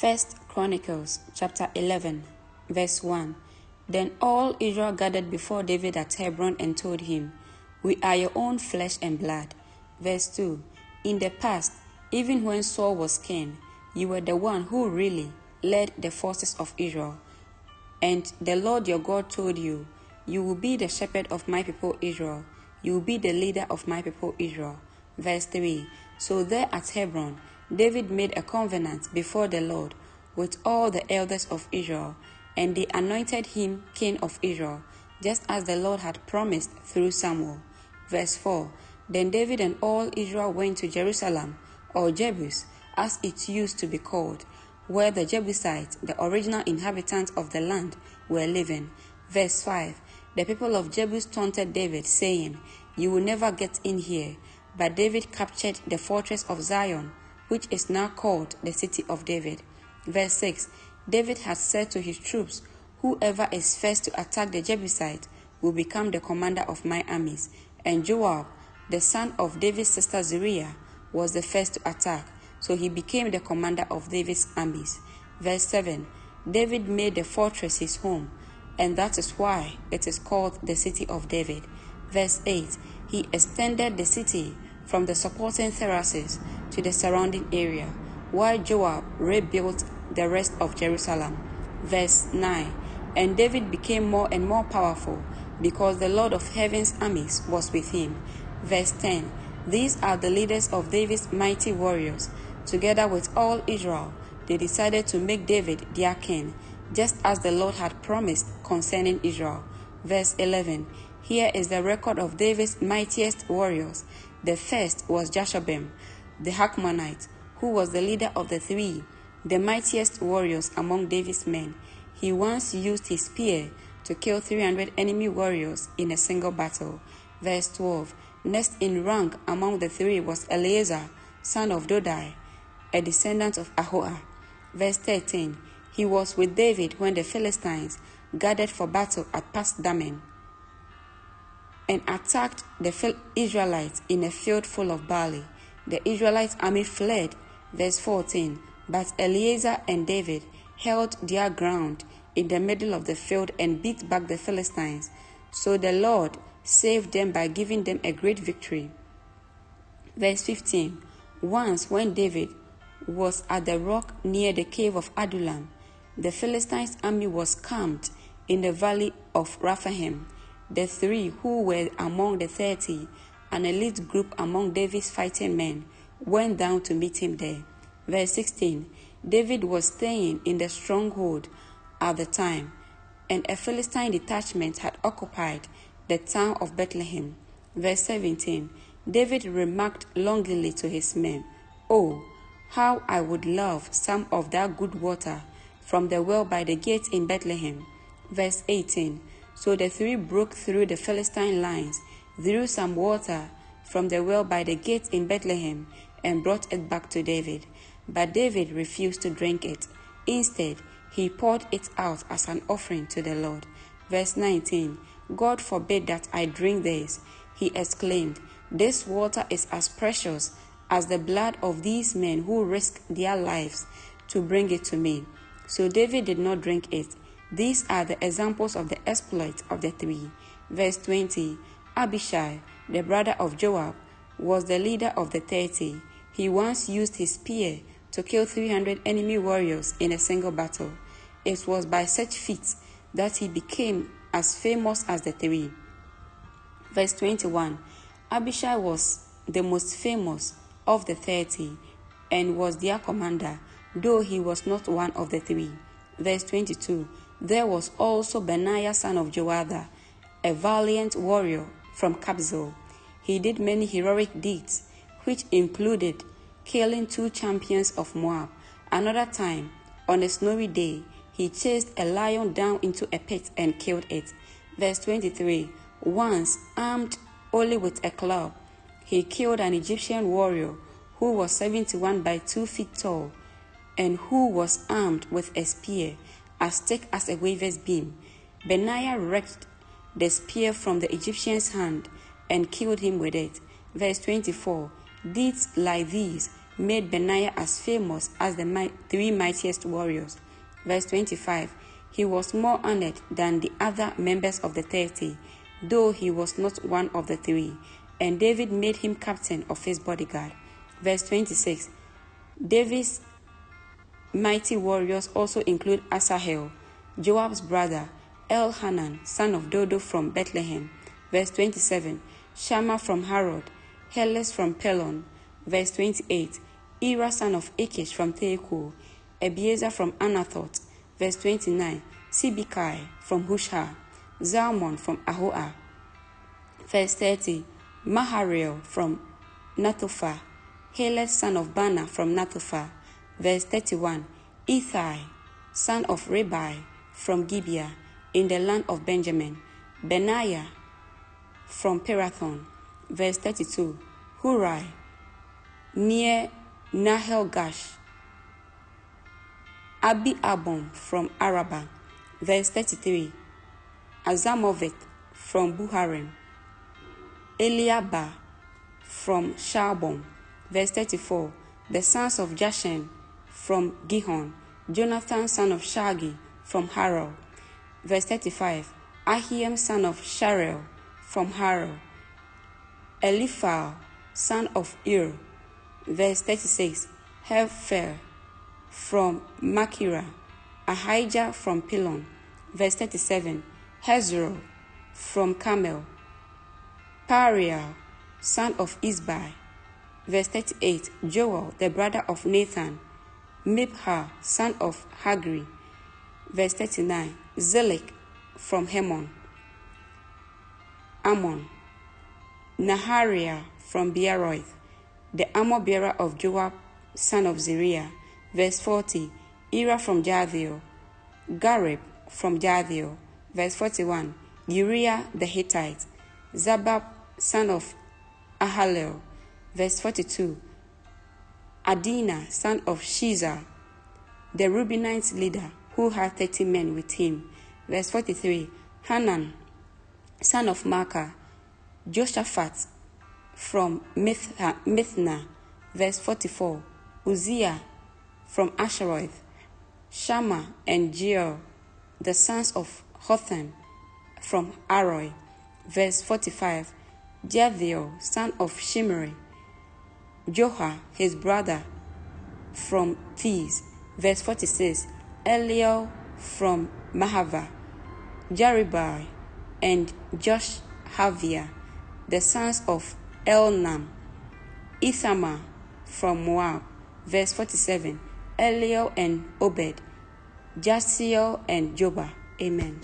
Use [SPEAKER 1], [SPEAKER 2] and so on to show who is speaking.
[SPEAKER 1] First Chronicles chapter 11, verse 1. Then all Israel gathered before David at Hebron and told him, "We are your own flesh and blood." Verse 2. In the past, even when Saul was king, you were the one who really led the forces of Israel. And the Lord your God told you, "You will be the shepherd of my people Israel. You will be the leader of my people Israel." Verse 3. So there at Hebron, David made a covenant before the Lord with all the elders of Israel, and they anointed him king of Israel, just as the Lord had promised through Samuel. Verse 4. Then David and all Israel went to Jerusalem, or Jebus, as it used to be called, where the Jebusites, the original inhabitants of the land, were living. Verse 5. The people of Jebus taunted David, saying, "You will never get in here." But David captured the fortress of Zion, which is now called the city of David. Verse 6. David had said to his troops, "Whoever is first to attack the Jebusites will become the commander of my armies." And Joab, the son of David's sister Zeruiah, was the first to attack, so he became the commander of David's armies. Verse 7. David made the fortress his home, and that is why it is called the city of David. Verse 8. He extended the city from the supporting terraces to the surrounding area, while Joab rebuilt the rest of Jerusalem. Verse 9. And David became more and more powerful, because the Lord of heaven's armies was with him. Verse 10. These are the leaders of David's mighty warriors. Together with all Israel, they decided to make David their king, just as the Lord had promised concerning Israel. Verse 11. Here is the record of David's mightiest warriors. The first was Jashobeam, the Hakmonite, who was the leader of the three, the mightiest warriors among David's men. He once used his spear to kill 300 enemy warriors in a single battle. Verse 12. Next in rank among the three was Eleazar, son of Dodai, a descendant of Ahoah. Verse 13. He was with David when the Philistines gathered for battle at Pas-dammim and attacked the Israelites in a field full of barley. The Israelite army fled. Verse 14. But Eleazar and David held their ground in the middle of the field and beat back the Philistines. So the Lord saved them by giving them a great victory. Verse 15. Once when David was at the rock near the cave of Adullam, the Philistines' army was camped in the valley of Rephaim. The three who were among the 30, an elite group among David's fighting men, went down to meet him there. Verse 16. David was staying in the stronghold at the time, and a Philistine detachment had occupied the town of Bethlehem. Verse 17. David remarked longingly to his men, "Oh, how I would love some of that good water from the well by the gate in Bethlehem." Verse 18. So the three broke through the Philistine lines, drew some water from the well by the gate in Bethlehem, and brought it back to David. But David refused to drink it. Instead, he poured it out as an offering to the Lord. Verse 19. "God forbid that I drink this," he exclaimed. "This water is as precious as the blood of these men who risked their lives to bring it to me." So David did not drink it. These are the examples of the exploits of the three. Verse 20. Abishai, the brother of Joab, was the leader of the 30. He once used his spear to kill 300 enemy warriors in a single battle. It was by such feats that he became as famous as the three. Verse 21. Abishai was the most famous of the 30 and was their commander, though he was not one of the three. Verse 22. There was also Benaiah son of Jehoiada, a valiant warrior from Kabzeel. He did many heroic deeds, which included killing 2 champions of Moab. Another time, on a snowy day, he chased a lion down into a pit and killed it. Verse 23. Once, armed only with a club, he killed an Egyptian warrior who was 71 by 2 feet tall and who was armed with a spear as thick as a weaver's beam. Benaiah wrenched the spear from the Egyptian's hand and killed him with it. Verse 24. Deeds like these made Benaiah as famous as the three mightiest warriors. Verse 25. He was more honored than the other members of the 30, though he was not one of the three, and David made him captain of his bodyguard. Verse 26. David's mighty warriors also include Asahel, Joab's brother, Elhanan, son of Dodo from Bethlehem. Verse 27. Shammah from Harod, Heles from Pelon. Verse 28. Ira, son of Achish from Tekoa, Ebiezer from Anathoth. Verse 29. Sibekai from Hushah, Zalmon from Ahoah. Verse 30. Mahariel from Nathophah, Heles, son of Bana from Nathophah. Verse 31. Ithai, son of Ribai from Gibeah, in the land of Benjamin. Benaiah from Pirathon. Verse 32. Hurai, near Nahel-Gash. Abi-Abon from Arabah. Verse 33. Azamoveth from Buharim. Eliabah from Shalbom. Verse 34. The sons of Jashen from Gihon. Jonathan, son of Shagi from Harel. Verse 35. Ahiem, son of Sharel from Harel. Eliphal, son of Ir. Verse 36. Hefer from Makirah. Ahijah from Pilon. Verse 37. Hezro from Carmel. Pariah, son of Isbai. Verse 38. Joel, the brother of Nathan. Mibhar, son of Hagri. Verse 39. Zelek from Hemon. Ammon. Nahariah from Beeroth, the armor-bearer of Joab, son of Zeruiah. Verse 40. Ira from Jathiel. Gareb from Jathiel. Verse 41. Uriah the Hittite. Zabab, son of Ahalel. Verse 42. Adina, son of Shizar, the Reubenite leader, who had 30 men with him. Verse 43. Hanan, son of Maacah. Joshaphat from Mithna. Verse 44. Uzziah from Asheroth. Shammah and Jeiel, the sons of Hotham from Aroi. Verse 45. Jathiel, son of Shimri. Joha, his brother, from Thiz. Verse 46. Eliel from Mahava. Jaribai and Joshhavia, the sons of Elnam. Ithamar from Moab. Verse 47. Eliel and Obed. Jasiel and Jobah. Amen.